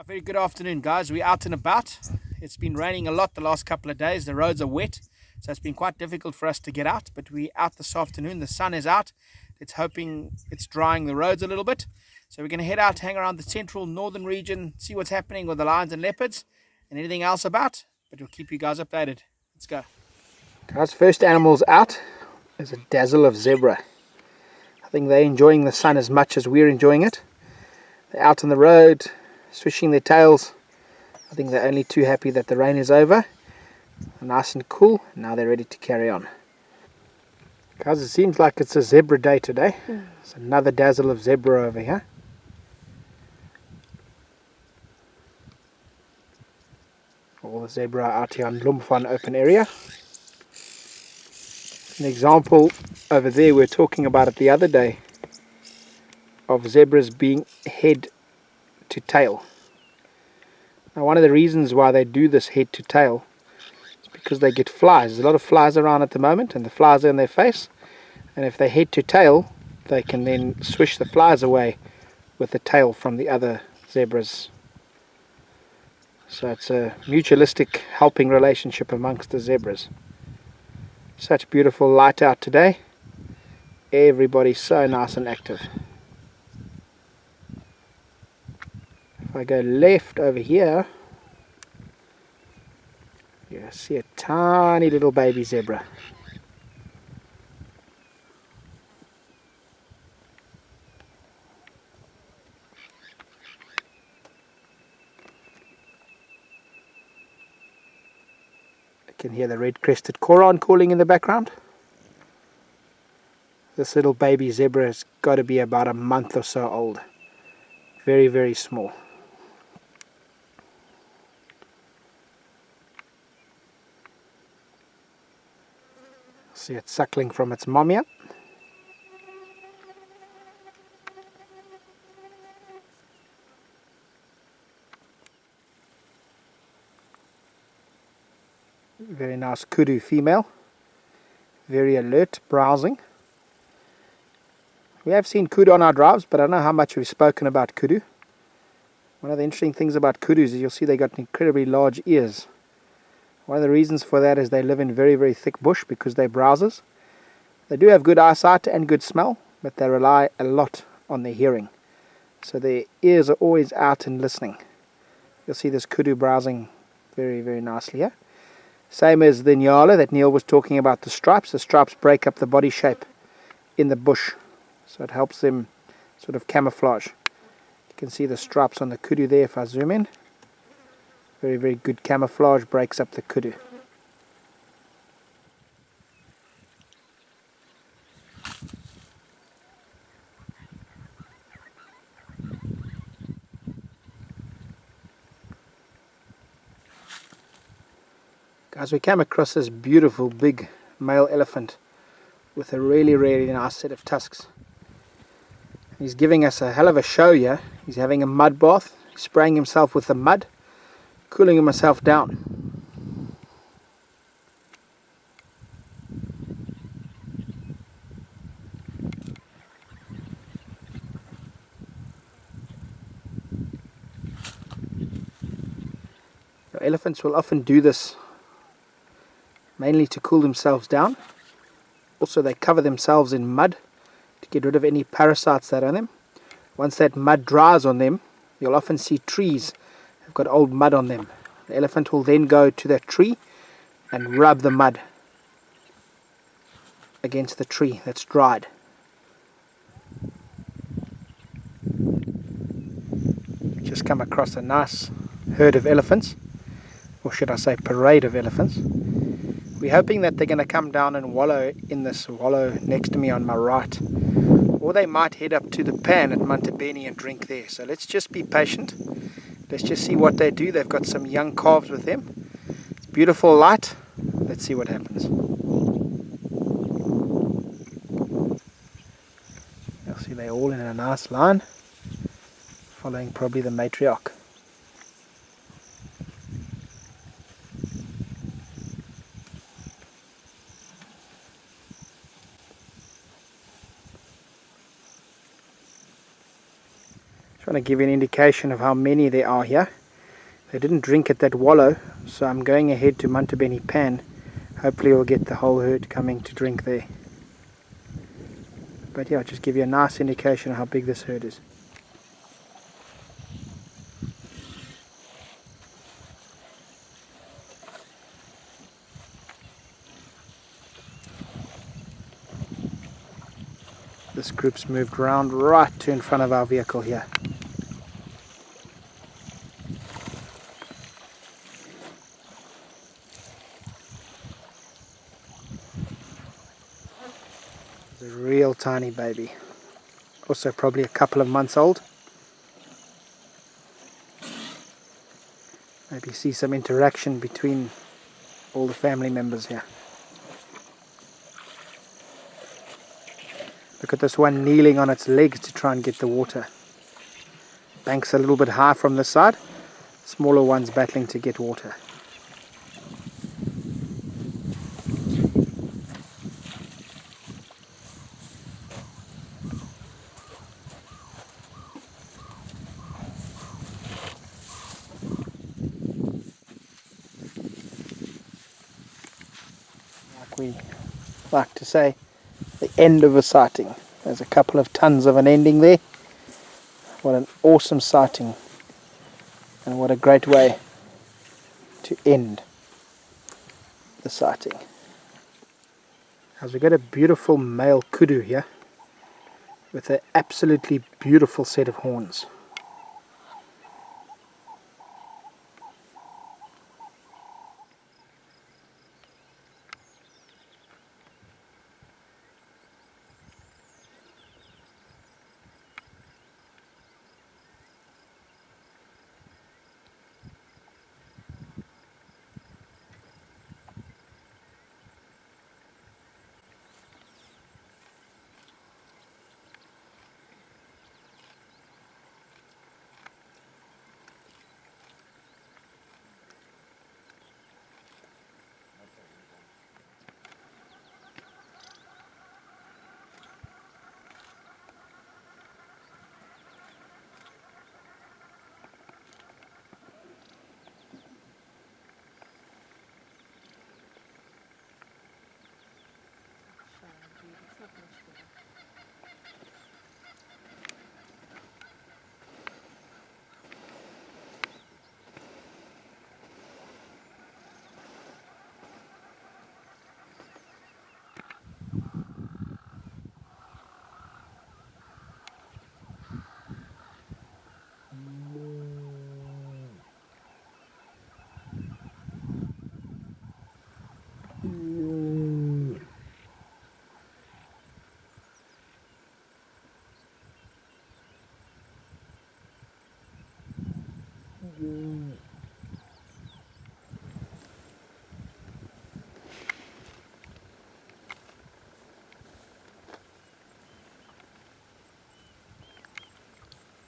A very good afternoon, guys. We're out and about. It's been raining a lot the last couple of days. The roads are wet, so it's been quite difficult for us to get out, but we're out this afternoon. The sun is out. It's hoping it's drying the roads a little bit. So we're going to head out, hang around the central northern region, see what's happening with the lions and leopards and anything else about, but we'll keep you guys updated. Let's go. Guys, first animals out is a dazzle of zebra. I think they're enjoying the sun as much as we're enjoying it. They're out on the road, swishing their tails. I think they're only too happy that the rain is over. Nice and cool. Now they're ready to carry on. Guys, it seems like it's a zebra day today. It's another dazzle of zebra over here. All the zebra out here on Lumfan open area. An example over there, we were talking about it the other day, of zebras being head to tail. Now, one of the reasons why they do this head to tail is because they get flies. There's a lot of flies around at the moment, and the flies are in their face. And if they head to tail, they can then swish the flies away with the tail from the other zebras. So it's a mutualistic helping relationship amongst the zebras. Such beautiful light out today. Everybody's so nice and active. If I go left over here, you see a tiny little baby zebra. You can hear the red-crested koran calling in the background. This little baby zebra has got to be about a month or so old. Very, very small. See it suckling from its mom here. Very nice kudu female. Very alert, browsing. We have seen kudu on our drives, but I don't know how much we've spoken about kudu. One of the interesting things about kudus is you'll see they got incredibly large ears. One of the reasons for that is they live in very, very thick bush because they're browsers. They do have good eyesight and good smell, but they rely a lot on their hearing. So their ears are always out and listening. You'll see this kudu browsing very, very nicely here. Same as the nyala that Neil was talking about, the stripes. The stripes break up the body shape in the bush, so it helps them sort of camouflage. You can see the stripes on the kudu there if I zoom in. Very, very good camouflage, breaks up the kudu. Guys, we came across this beautiful big male elephant with a really, really nice set of tusks. He's giving us a hell of a show here. He's having a mud bath, spraying himself with the mud, cooling himself down. Elephants will often do this mainly to cool themselves down. Also, they cover themselves in mud to get rid of any parasites that are on them. Once that mud dries on them, you'll often see trees have got old mud on them. The elephant will then go to that tree and rub the mud against the tree that's dried. Just come across a nice herd of elephants, or should I say parade of elephants. We're hoping that they're going to come down and wallow in this wallow next to me on my right, or they might head up to the pan at Manyeletii and drink there. So let's just be patient. Let's just see what they do. They've got some young calves with them. It's beautiful light. Let's see what happens. You'll see they're all in a nice line, following probably the matriarch. Trying to give you an indication of how many there are here. They didn't drink at that wallow, so I'm going ahead to Mantabeni Pan. Hopefully we'll get the whole herd coming to drink there. But yeah, just give you a nice indication of how big this herd is. This group's moved around right to in front of our vehicle here. It's a real tiny baby. Also probably a couple of months old. Maybe see some interaction between all the family members here. Look at this one kneeling on its legs to try and get the water. Bank's a little bit high from this side. Smaller ones battling to get water. Like we like to say, the end of a sighting. There's a couple of tons of an ending there. What an awesome sighting, and what a great way to end the sighting. As we got a beautiful male kudu here with an absolutely beautiful set of horns.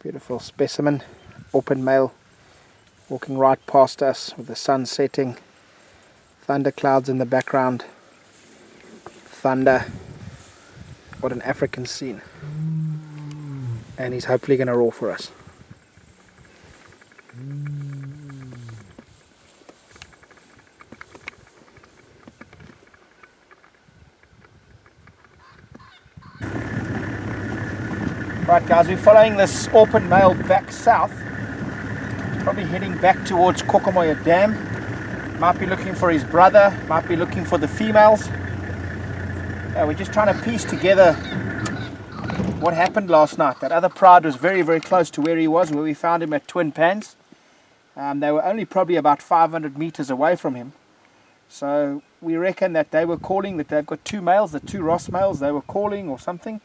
Beautiful specimen, open male, walking right past us with the sun setting, thunder clouds in the background, thunder. What an African scene. And he's hopefully going to roar for us. Right guys, we're following this open male back south, probably heading back towards Kokomoya Dam. Might be looking for his brother, might be looking for the females. We're just trying to piece together what happened last night. That other pride was very, very close to where he was, where we found him at Twin Pans. They were only probably about 500 meters away from him. So we reckon that they were calling, that they've got two males, the two Ross males, they were calling or something.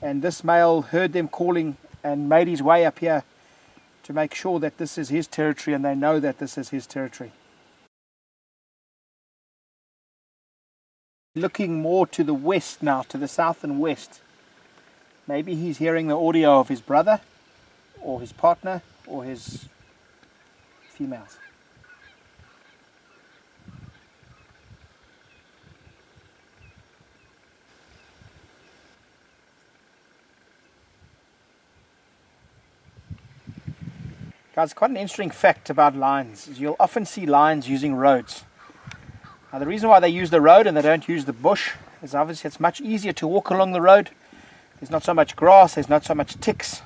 And this male heard them calling and made his way up here to make sure that this is his territory, and they know that this is his territory. Looking more to the west now, to the south and west. Maybe he's hearing the audio of his brother or his partner or his females. Guys, quite an interesting fact about lions is you'll often see lions using roads. Now the reason why they use the road and they don't use the bush is obviously it's much easier to walk along the road. There's not so much grass, there's not so much ticks.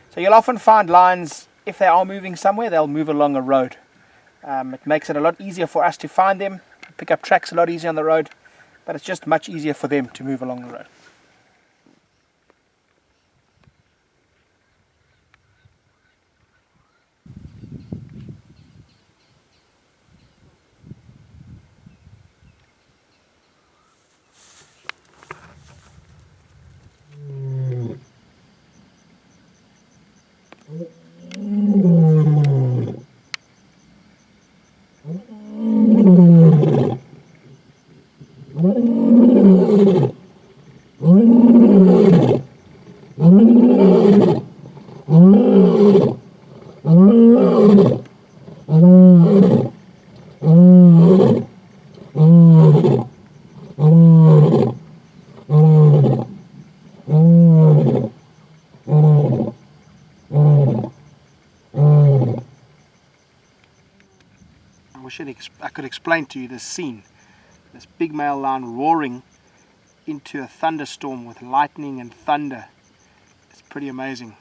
So you'll often find lions, if they are moving somewhere, they'll move along a road. It makes it a lot easier for us to find them, pick up tracks a lot easier on the road, but it's just much easier for them to move along the road. I wish I could explain to you this scene. This big male lion roaring into a thunderstorm with lightning and thunder. It's pretty amazing.